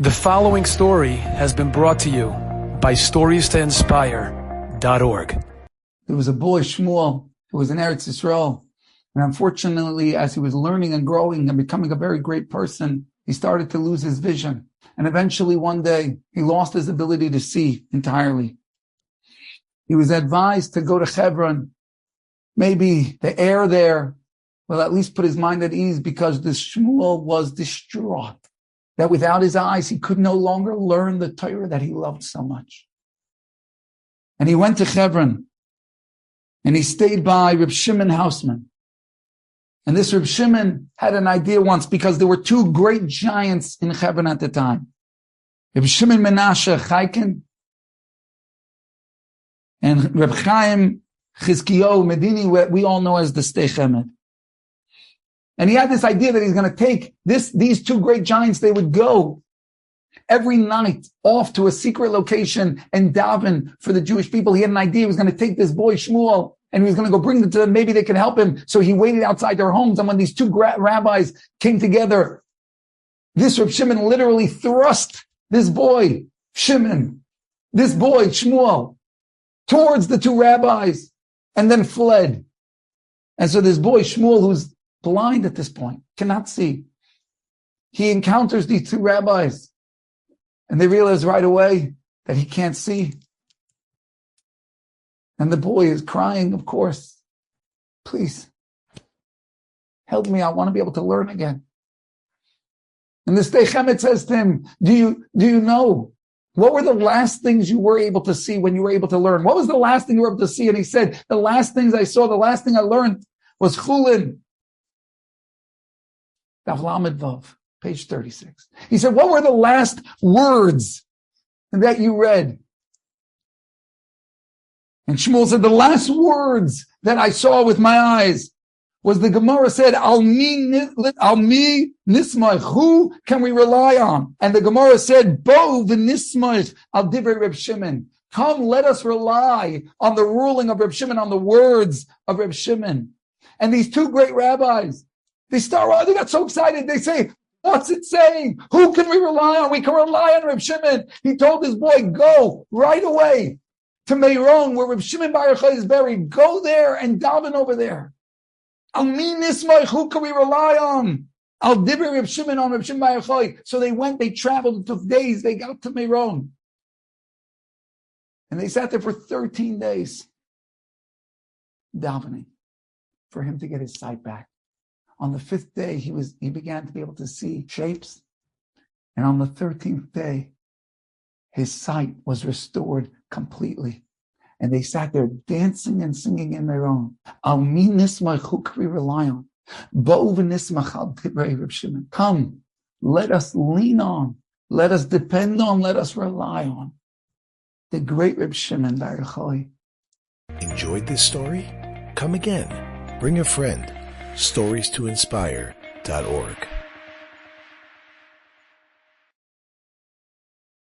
The following story has been brought to you by StoriesToInspire.org. There was a boy, Shmuel, who was in Eretz Yisrael. And unfortunately, as he was learning and growing and becoming a very great person, he started to lose his vision. And eventually one day, he lost his ability to see entirely. He was advised to go to Hebron. Maybe the air there will at least put his mind at ease, because the Shmuel was distraught that without his eyes, he could no longer learn the Torah that he loved so much. And he went to Hebron, and he stayed by Reb Shimon Hausman. And this Reb Shimon had an idea once, because there were two great giants in Hebron at the time. Reb Shimon Menashe Chaikin and Reb Chaim Chizkiyahu Medini, we all know as the Stei Chemed. And he had this idea that he's going to take these two great giants. They would go every night off to a secret location and daven for the Jewish people. He had an idea. He was going to take this boy Shmuel and he was going to go bring them to them. Maybe they could help him. So he waited outside their homes. And when these two rabbis came together, this Reb Shimon literally thrust this boy Shimon, this boy Shmuel, towards the two rabbis and then fled. And so this boy Shmuel, who's blind at this point, cannot see, he encounters these two rabbis, and they realize right away that he can't see. And the boy is crying, of course, please, help me, I want to be able to learn again. And the Stei Chemed says to him, do you know, what were the last things you were able to see when you were able to learn? What was the last thing you were able to see? And he said, the last things I saw, the last thing I learned was Chulin. Page 36. He said, what were the last words that you read? And Shmuel said, the last words that I saw with my eyes was the Gemara said, Al mi nismach, who can we rely on? And the Gemara said, Bo v'nismach al divrei Reb Shimon. Come, let us rely on the ruling of Reb Shimon, on the words of Reb Shimon. And these two great rabbis, they got so excited. They say, what's it saying? Who can we rely on? We can rely on Reb Shimon. He told his boy, go right away to Meron, where Reb Shimon Bar Yochai is buried. Go there and daven over there. Al mi nismach, who can we rely on? Al divrei Reb Shimon, on Reb Shimon Bar Yochai. So they went, they traveled, it took days, they got to Meron. And they sat there for 13 days, davening for him to get his sight back. On the 5th day, he began to be able to see shapes. And on the 13th day, his sight was restored completely. And they sat there dancing and singing in their own. Al mi nismach, who can we rely on? Bo v'nismach al divrei Reb Shimon. Come, let us lean on, let us depend on, let us rely on the great Reb Shimon Bar Yochai. Enjoyed this story? Come again. Bring a friend. StoriesToInspire.org